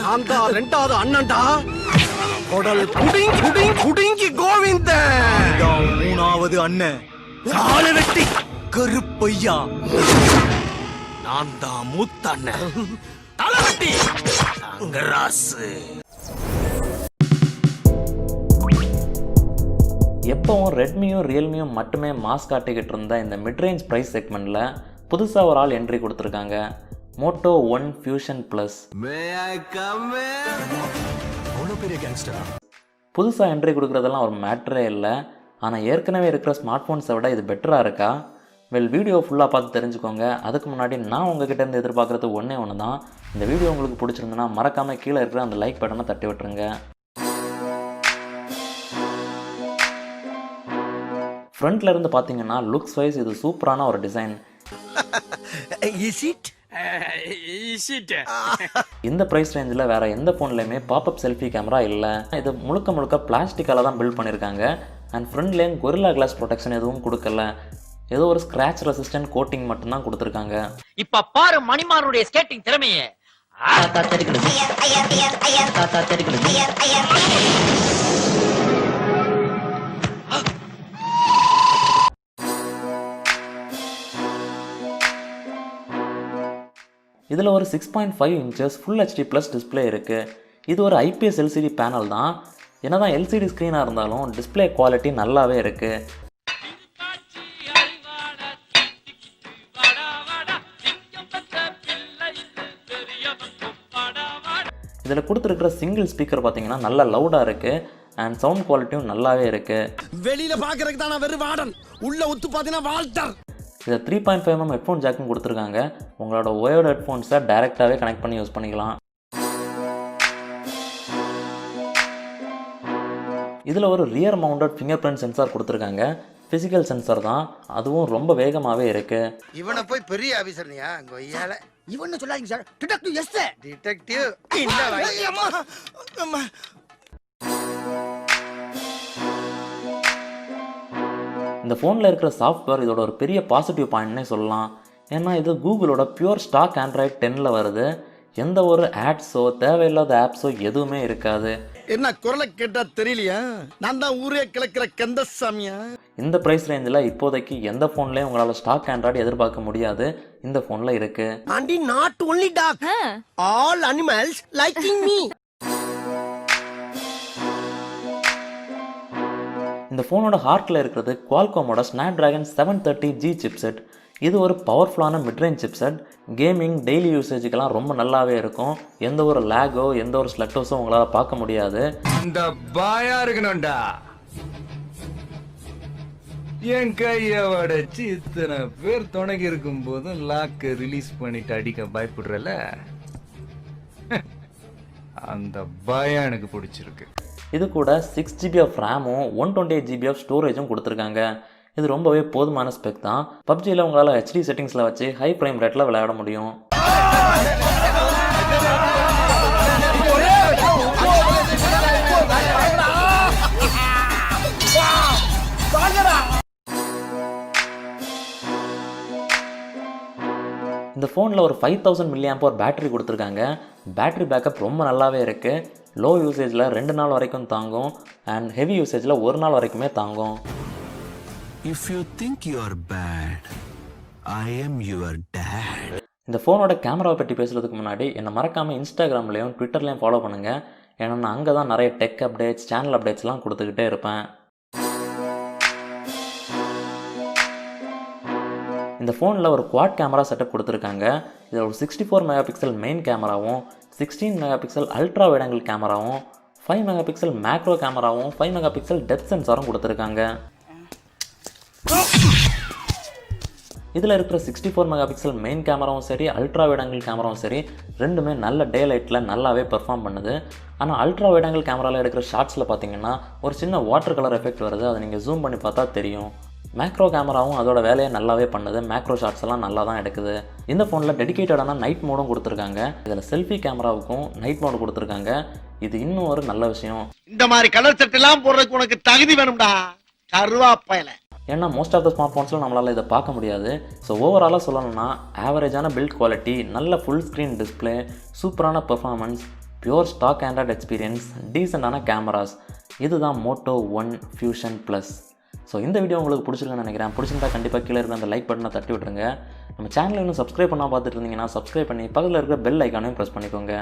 நான் தான் ரெண்டாவது அண்ணன்டா. கொடல் குடிங் குடிங் குடிங்கி கோவிந்தன். மூணாவது அண்ணன் காலை வெட்டி கருப்பையா. நான் தான் மூத்த அண்ணன் தலை வெட்டி தங்கராசு. எப்பவும் ரெட்மியும் ரியல்மியும் மட்டுமே மாஸ் காட்டிக்கிட்டு இருந்த இந்த மிட்ரேஞ்ச் ப்ரைஸ் செக்மெண்ட்டில் புதுசாக ஒரு ஆள் என்ட்ரி கொடுத்துருக்காங்க. Moto One Fusion Plus. புதுசாக என்ட்ரி கொடுக்குறதெல்லாம் ஒரு மேட்ரே இல்லை. ஆனால் ஏற்கனவே இருக்கிற ஸ்மார்ட் ஃபோன்ஸை விட இது பெட்டராக இருக்கா? வீடியோ ஃபுல்லாக பார்த்து தெரிஞ்சுக்கோங்க. அதுக்கு முன்னாடி நான் உங்ககிட்ட இருந்து எதிர்பார்க்குறது ஒன்றே ஒன்று தான். இந்த வீடியோ உங்களுக்கு பிடிச்சிருந்துன்னா மறக்காமல் கீழே இருக்கிற அந்த லைக் பட்டனை தட்டி விட்டுருங்க. ஃப்ரண்ட்ல இருந்து பார்த்தீங்கன்னா லுக்ஸ் வைஸ் இது சூப்பரான ஒரு டிசைன். இந்த ப்ரைஸ் ரேஞ்சில் வேற எந்த ஃபோன்லையுமே பாப்அப் செல்ஃபி கேமரா இல்லை. இது முழுக்க முழுக்க பிளாஸ்டிக்கால தான் பில்ட் பண்ணியிருக்காங்க. அண்ட் ஃப்ரண்ட்லேயும் கொரில்லா கிளாஸ் ப்ரொடெக்ஷன் எதுவும் கொடுக்கல. ஏதோ ஒரு ஸ்கிராச் ரெசிஸ்டன்ட் கோட்டிங் மட்டும்தான் கொடுத்துருக்காங்க. இப்ப பாரு மணிமானுடைய ஸ்கேட்டிங் திறமையே. இதில் ஒரு 6.5 inches full HD plus display இருக்குது. இது ஒரு IPS LCD பேனல் தான். என்னதான் LCD ஸ்க்ரீனாக இருந்தாலும் டிஸ்பிளே குவாலிட்டி நல்லாவே இருக்குது. இதில் கொடுத்துருக்கிற சிங்கிள் ஸ்பீக்கர் பார்த்தீங்கன்னா நல்லா லவுடாக இருக்குது. அண்ட் சவுண்ட் குவாலிட்டியும் நல்லாவே இருக்குது. வெளியில் பார்க்கறதுக்கு தான் வெறும் வார்டன், உள்ள ஒத்து பார்த்தீங்கன்னா வால்டர். இதை 3.5mm ஹெட்ஃபோன் ஜாக்கும் கொடுத்துருக்காங்க. உங்களோட ஒயர்டு ஹெட்ஃபோன்ஸை டைரெக்டாகவே கனெக்ட் பண்ணி யூஸ் பண்ணிக்கலாம். இதில் ஒரு rear mounted finger print sensor கொடுத்துருக்காங்க. ஃபிசிக்கல் சென்சார் தான், அதுவும் ரொம்ப வேகமாகவே இருக்குது. இவனை போய் பெரிய ஆஃபீஸர்னியா கொய்யால இவன்னு சொல்லாதீங்க சார். Detective S detective. இந்த ஃபோனில் இருக்கிற சாஃப்ட்வேர் இதோட ஒரு பெரிய பாசிட்டிவ் பாயிண்ட்னே சொல்லலாம். ஏன்னா இது கூகுளோட பியூர் ஸ்டாக் ஆண்ட்ராய்ட் 10ல் வருது. எந்த ஒரு ஆட்ஸோ தேவையில்லாத ஆப்ஸோ எதுவுமே இருக்காது. என்ன குரலை கேட்டா தெரியலையா? நான் தான் ஊரே கிளக்கிற கந்தசாமியா. இந்த ப்ரைஸ் ரேஞ்சில் இப்போதைக்கு எந்த ஃபோன்லேயும் உங்களால் ஸ்டாக் ஆண்ட்ராய்டு எதிர்பார்க்க முடியாது. இந்த ஃபோனில் இருக்கு. And not only dog, all animals liking me. இந்த ஃபோனோட ஹார்ட்டில் இருக்கிறது குவால்காமோட ஸ்னாப்டிராகன் 730G சிப்செட். இது ஒரு பவர்ஃபுல்லான மிட்ரேஞ்ச் சிப்செட். கேமிங் டெய்லி யூசேஜுக்கெல்லாம் ரொம்ப நல்லாவே இருக்கும். எந்த ஒரு லேகோ எந்த ஒரு ஸ்லக்டோஸோ உங்களால் பார்க்க முடியாது. இந்த பாயா இருக்கணும்டா. என் கையை உடைச்சு இத்தனை பேர் துணைக்கு இருக்கும் போதும் லாக்க ரிலீஸ் பண்ணிட்டு அடிக்க பயப்படுறல, அந்த பயம் எனக்கு பிடிச்சிருக்கு. இது கூட 6GB ஆஃப் ரேமும் 128GB ஆஃப் ஸ்டோரேஜும் கொடுத்துருக்காங்க. இது ரொம்பவே போதுமான ஸ்பெக் தான். பப்ஜியில் உங்களால் HD செட்டிங்ஸில் வச்சு ஹை ஃப்ரேம் ரேட்டில் விளையாட முடியும். இந்த ஃபோனில் ஒரு 5000 mAh பேட்டரி கொடுத்துருக்காங்க. பேட்டரி பேக்கப் ரொம்ப நல்லாவே இருக்குது. லோ யூசேஜில் 2 நாள் வரைக்கும் தாங்கும். அண்ட் ஹெவி யூசேஜில் 1 நாள் வரைக்குமே தாங்கும். If you think you are bad, I am your dad. இந்த ஃபோனோட கேமராவை பற்றி பேசுகிறதுக்கு முன்னாடி என்னை மறக்காமல் இன்ஸ்டாகிராம்லேயும் ட்விட்டர்லேயும் ஃபாலோ பண்ணுங்கள். ஏன்னா நான் அங்கே தான் நிறைய டெக் அப்டேட்ஸ் சேனல் அப்டேட்ஸ்லாம் கொடுத்துக்கிட்டே இருப்பேன். இந்த ஃபோனில் ஒரு குவாட் கேமரா செட்டப் கொடுத்துருக்காங்க. இதில் ஒரு 64 MP மெயின் கேமராவும் 16 MP அல்ட்ரா வைட் ஆங்கிள் கேமராவும் 5 MP மேக்ரோ கேமராவும் 5 MP டெப்த் சென்சாரும் கொடுத்துருக்காங்க. இதில் இருக்கிற 64 MP மெயின் கேமராவும் சரி அல்ட்ரா வைட் ஆங்கிள் கேமராவும் சரி ரெண்டுமே நல்ல டே லைட்டில் நல்லாவே பெர்ஃபார்ம் பண்ணுது. ஆனால் அல்ட்ரா வைட் ஆங்கிள் கேமராவில் எடுக்கிற ஷார்ட்ஸில் பார்த்தீங்கன்னா ஒரு சின்ன வாட்டர் கலர் எஃபெக்ட் வருது. அதை நீங்கள் ஜூம் பண்ணி பார்த்தா தெரியும். மேக்ரோ கேமராவும் அதோட வேலையை நல்லாவே பண்ணுது. மேக்ரோ ஷாட்ஸ் எல்லாம் நல்லா தான் எடுக்குது. இந்த ஃபோனில் டெடிகேட்டடான நைட் மோடும் கொடுத்துருக்காங்க. இதில் செல்ஃபி கேமராவுக்கும் நைட் மோடு கொடுத்துருக்காங்க. இது இன்னும் ஒரு நல்ல விஷயம். இந்த மாதிரி கலர் சட்டெல்லாம் போடுறதுக்கு உனக்கு தகுதி வேணும்டா கருவாப்பையில. ஏன்னா மோஸ்ட் ஆஃப் த ஸ்மார்ட் ஃபோன்ஸில் நம்மளால் இதை பார்க்க முடியாது. ஸோ ஓவராலாக சொல்லணும்னா ஆவரேஜான பில்ட் குவாலிட்டி, நல்ல ஃபுல் ஸ்க்ரீன் டிஸ்பிளே, சூப்பரான performance, pure stock Android experience, டீசெண்டான கேமராஸ், இதுதான் Moto One Fusion Plus. So இந்த வீடியோ உங்களுக்கு பிடிச்சிருக்குன்னு நினைக்கிறேன். பிடிச்சிருந்தா கண்டிப்பாக கீழே இருக்கிற அந்த லைக் பட்டனை தட்டி விட்டுருங்க. நம்ம சேனலை இன்னும் சப்ஸ்கிரைப் பண்ணால் பார்த்துட்டு இருந்தீங்கன்னா சப்ஸ்கிரைப் பண்ணி பக்கத்தில் இருக்கிற பெல் ஐக்கானையும் ப்ரெஸ் பண்ணிக்கோங்க.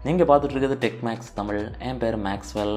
நீங்கள் பார்த்துட்டு இருக்கிறது டெக்மேக்ஸ் தமிழ். என் பேர் மேக்ஸ்வெல்.